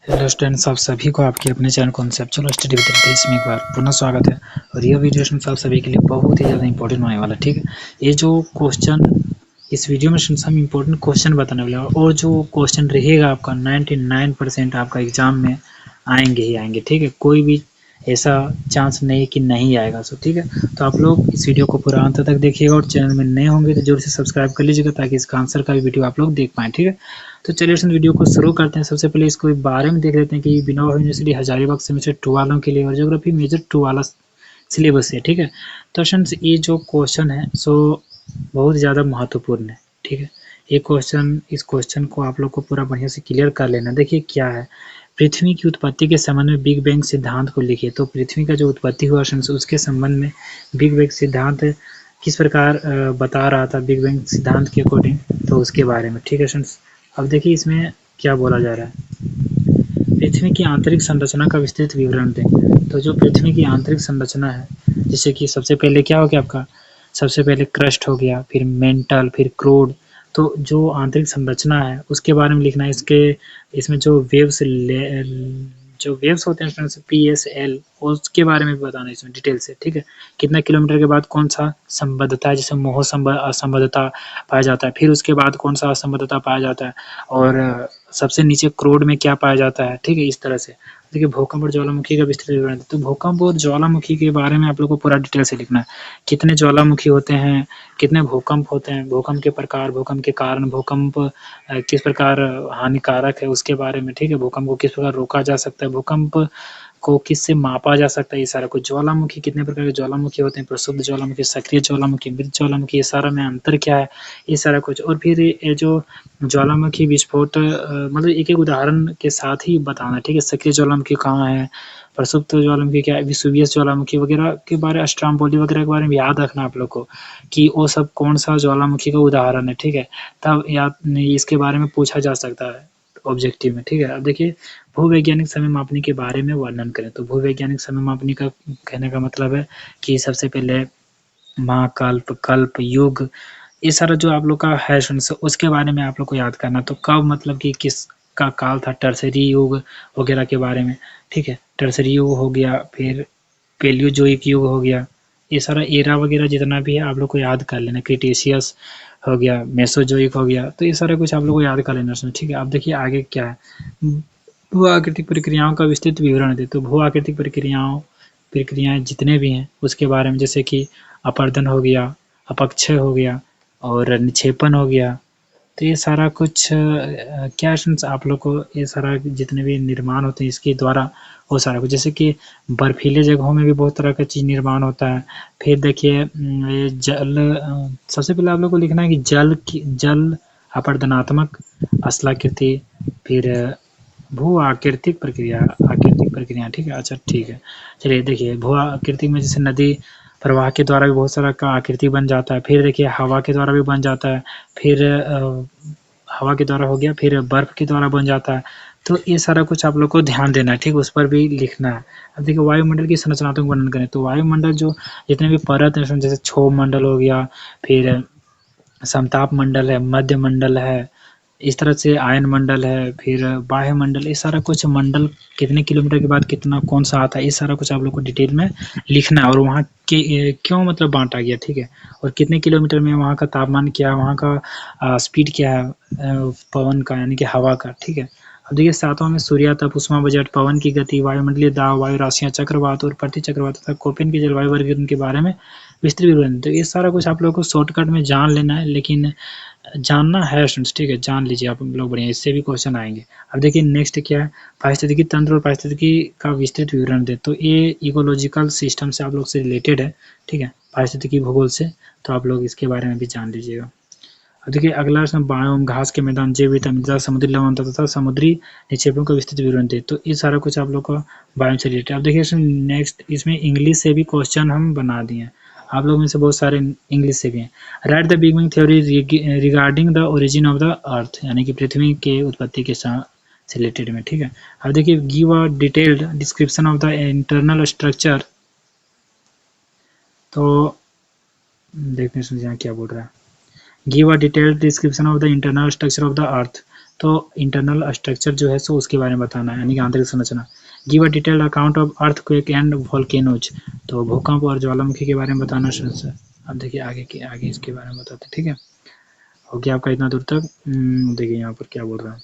Hello students, आप सभी को आपके अपने channel conceptual study with Ritesh में एक बार पुनः स्वागत है। और यह वीडियो स्टूडेंट्स आप सभी के लिए बहुत ही ज़्यादा इंपॉर्टेंट होने वाला है। ठीक है, ये जो क्वेश्चन इस वीडियो में स्टूडेंट्स हम इंपॉर्टेंट क्वेश्चन बताने वाले हैं और जो क्वेश्चन रहेगा आपका 99% आपका एग्जाम में आएंगे ही आएंगे। ठीक है, कोई भी ऐसा चांस नहीं कि नहीं आएगा। सो ठीक है, तो आप लोग इस वीडियो को पूरा अंत तक देखिएगा और चैनल में नए होंगे तो जरूर से सब्सक्राइब कर लीजिएगा ताकि इसका आंसर का भी वीडियो आप लोग देख पाएँ। ठीक है, तो चलिए इस वीडियो को शुरू करते हैं। सबसे पहले इसको बारे में देख लेते हैं कि विनोबा यूनिवर्सिटी हजारीबाग सेमेस्टर 2 वालों के लिए और ज्योग्राफी मेजर 2 वाला सिलेबस है। ठीक है, तो स्टूडेंट्स ये जो क्वेश्चन है सो बहुत ज़्यादा महत्वपूर्ण है। ठीक है, ये क्वेश्चन इस क्वेश्चन को आप लोग को पूरा बढ़िया से क्लियर कर लेना। देखिए क्या है, पृथ्वी की उत्पत्ति के संबंध में बिग बैंग सिद्धांत को लिखिए। तो पृथ्वी का जो उत्पत्ति हुआ स्टूडेंट्स उसके संबंध में बिग बैंग सिद्धांत किस प्रकार बता रहा था बिग बैंग सिद्धांत के अकॉर्डिंग, तो उसके बारे में। ठीक है स्टूडेंट्स, अब देखिए इसमें क्या बोला जा रहा है, पृथ्वी की आंतरिक संरचना का विस्तृत विवरण दें। तो जो पृथ्वी की आंतरिक संरचना है, जैसे कि सबसे पहले क्या हो गया आपका, सबसे पहले क्रस्ट हो गया, फिर मेंटल, फिर क्रूड। तो जो आंतरिक संरचना है उसके बारे में लिखना है। इसमें जो वेव्स होते हैं PSL उसके बारे में भी बताना है इसमें डिटेल से। ठीक है, कितना किलोमीटर के बाद कौन सा संबद्धता है, जैसे मोह असंबद्धता पाया जाता है, फिर उसके बाद कौन सा असंबद्धता पाया जाता है, और सबसे नीचे क्रोड में क्या पाया जाता है। ठीक है, इस तरह से। देखिए भूकंप और ज्वालामुखी का विस्तृत विवरण। तो भूकंप और ज्वालामुखी के बारे में आप लोग को पूरा डिटेल से लिखना है। कितने ज्वालामुखी होते हैं, कितने भूकंप होते हैं, भूकंप के प्रकार, भूकंप के कारण, भूकंप किस प्रकार हानिकारक है उसके बारे में। ठीक है, भूकंप को किस प्रकार रोका जा सकता है, भूकंप को किससे मापा जा सकता है, ये सारा कुछ। ज्वालामुखी कितने प्रकार के ज्वालामुखी होते हैं, प्रक्षुब्ध ज्वालामुखी, सक्रिय ज्वालामुखी, मृत ज्वालामुखी, ये सारा में अंतर क्या है, ये सारा कुछ। और फिर ये जो ज्वालामुखी विस्फोट मतलब एक-एक उदाहरण के साथ ही बताना है। ठीक है, सक्रिय ज्वालामुखी कहाँ है, प्रक्षुब्ध ज्वालामुखी क्या है, वेसुवियस ज्वालामुखी वगैरह के बारे, स्ट्रोम्बोली वगैरह के बारे में याद रखना आप लोग को कि वो सब कौन सा ज्वालामुखी का उदाहरण है। ठीक है, तब याद इसके बारे में पूछा जा सकता है ऑब्जेक्टिव में। ठीक है, अब देखिए भूवैज्ञानिक समय मापनी के बारे में वर्णन करें। तो भूवैज्ञानिक समय मापनी का कहने का मतलब है कि सबसे पहले महाकल्प, कल्प, युग, ये सारा जो आप लोग का है उसके बारे में आप लोग को याद करना। तो कब मतलब कि किसका काल था, टर्सरी युग वगैरह के बारे में। ठीक है, टर्सरी युग हो गया, फिर पेलियोजोइक युग हो गया, ये सारा एरा वगैरह जितना भी है आप लोग को याद कर लेना। क्रिटेशियस हो गया, मेसोजोइक हो गया, तो ये सारा कुछ आप लोग को याद कर लेना। ठीक है, अब देखिए आगे क्या है, भू आकृतिक प्रक्रियाओं का विस्तृत विवरण दे। तो भू आकृतिक प्रक्रियाएं जितने भी हैं उसके बारे में, जैसे कि अपर्दन हो गया, अपक्षय हो गया और निक्षेपण हो गया। तो ये सारा कुछ क्या आप लोग को ये सारा जितने भी निर्माण होते हैं इसके द्वारा वो सारा कुछ, जैसे कि बर्फीले जगहों में भी बहुत तरह का चीज़ निर्माण होता है। फिर देखिए ये सबसे पहले आप लोग को लिखना है कि जल अपरदनात्मक स्थलाकृति, फिर भू आकृतिक प्रक्रिया। ठीक है, अच्छा ठीक है, चलिए देखिए भू आकृतिक में जैसे नदी प्रवाह के द्वारा भी बहुत सारा का आकृति बन जाता है। फिर देखिए हवा के द्वारा भी बन जाता है, फिर हवा के द्वारा हो गया, फिर बर्फ के द्वारा बन जाता है। तो ये सारा कुछ आप लोग को ध्यान देना है। ठीक, उस पर भी लिखना है। अब देखिए वायुमंडल की संरचनात्मक वर्णन करें। तो वायुमंडल जो जितने भी परत हैं, जैसे क्षोभ मंडल हो गया, फिर समताप मंडल है, मध्य मंडल है, इस तरह से आयन मंडल है, फिर बाह्य मंडल, ये सारा कुछ मंडल कितने किलोमीटर के बाद कितना कौन सा आता है, ये सारा कुछ आप लोग को डिटेल में लिखना है। और वहाँ के क्यों मतलब बांटा गया। ठीक है, और कितने किलोमीटर में वहाँ का तापमान क्या है, वहाँ का स्पीड क्या है पवन का यानी कि हवा का। ठीक है, अब देखिए सातवां में सूर्यातप, उष्मा बजट, पवन की गति, वायुमंडलीय दाब, वायु राशियाँ, चक्रवात और प्रति चक्रवात तथा कोपेन की जलवायु वर्गीकरण के बारे में विस्तृत विवरण। तो ये सारा कुछ आप लोग को शॉर्टकट में जान लेना है, लेकिन जानना है स्टूडेंट्स। ठीक है, जान लीजिए आप लोग बढ़िया, इससे भी क्वेश्चन आएंगे। अब देखिए नेक्स्ट क्या है, पारिस्थितिकी तंत्र और पारिस्थितिकी का विस्तृत विवरण दे। तो ये इकोलॉजिकल सिस्टम से आप लोग से रिलेटेड है। ठीक है, पारिस्थितिकी भूगोल से, तो आप लोग इसके बारे में भी जान लीजिएगा। अब देखिए अगला बायोम, घास के मैदान, जैव विविधता, समुद्री लवणता तथा समुद्री निक्षेपों का विस्तृत विवरण दे। तो ये सारा कुछ आप लोग का बायोम से रिलेटेड। अब देखिए नेक्स्ट इसमें इंग्लिश से भी क्वेश्चन हम बना दिए हैं, आप लोग में से बहुत सारे इंग्लिश से भी हैं। Right the big bang theory regarding the origin of the earth, यानी कि पृथ्वी के उत्पत्ति के साथ से रिलेटेड में। ठीक है, अब देखिए give a detailed description of the internal structure. तो देखते हैं यहाँ क्या बोल रहा है, give a detailed description of the internal structure of the earth. तो इंटरनल स्ट्रक्चर जो है सो उसके बारे में बताना है, यानी कि आंतरिक संरचना। Give a detailed account of earthquake and volcanoes, तो भूकंप और ज्वालामुखी के बारे में बताना है। अब देखिए आगे इसके बारे में बताते, ठीक है। हो गया आपका इतना दूर तक। देखिए यहाँ पर क्या बोल रहा है,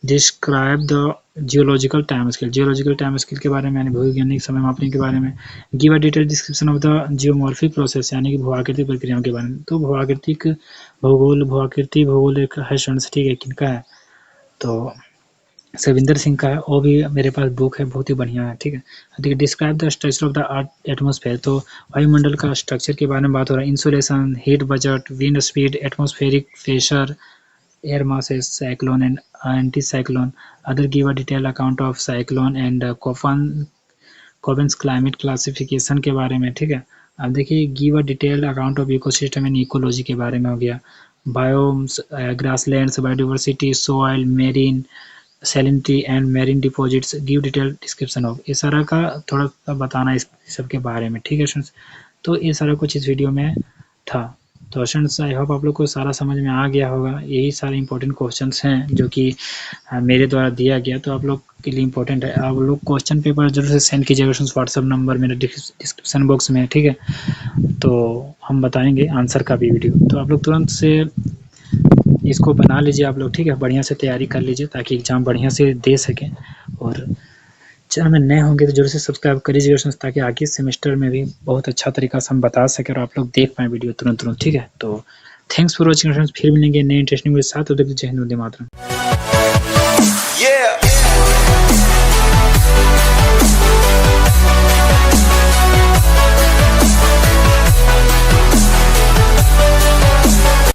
describe the geological time scale, geological time scale के बारे में, यानी भूवैज्ञानिक समय मापने के बारे में। Give a detail description of the geomorphic process, यानी कि भूआकृतिक प्रक्रियाओं के बारे में। तो भूआकृतिक भूगोल एक है शंस, ठीक है, किनका है, तो सविंदर सिंह का है, वो भी मेरे पास बुक है, बहुत ही बढ़िया है, ठीक है। देखिए describe the structure of the atmosphere, तो वायुमंडल का स्ट्रक्चर के बारे में बात हो रहा है। Insulation, heat budget, wind speed, atmospheric pressure, air masses, cyclone and anticyclone. Other give a detailed account of cyclone and Köben's climate classification के बारे में, ठीक है। अब देखिए give a detailed account of ecosystem and ecology के बारे में हो गया। Biomes, grasslands, biodiversity, soil, marine salinity and marine deposits, give detailed description of, ये सारा का थोड़ा सा बताना इस सब के बारे में, ठीक है स्टूडेंट्स। तो ये सारा कुछ इस वीडियो में था। तो स्टूडेंट्स आई होप आप लोग को सारा समझ में आ गया होगा। यही सारे इंपॉर्टेंट क्वेश्चंस हैं जो कि मेरे द्वारा दिया गया, तो आप लोग के लिए इंपॉर्टेंट है। आप लोग क्वेश्चन पेपर जरूर से सेंड कीजिएगा स्टूडेंट्स, व्हाट्सअप नंबर मेरे डिस्क्रिप्शन बॉक्स में है, ठीक है। तो हम बताएंगे आंसर का भी वीडियो, तो आप लोग तुरंत से इसको बना लीजिए आप लोग, ठीक है। बढ़िया से तैयारी कर लीजिए ताकि एग्ज़ाम बढ़िया से दे सकें। और चैनल में नए होंगे तो जरूर से सब्सक्राइब कर लीजिएगा ताकि आगे सेमेस्टर में भी बहुत अच्छा तरीका से हम बता सकें और आप लोग देख पाएँ वीडियो तुरंत, ठीक है। तो थैंक्स फॉर वॉचिंग फ्रेंड्स, फिर मिलेंगे नए इंटरेस्टिंग वीडियो के साथ। जय हिंद, वंदे मातरम।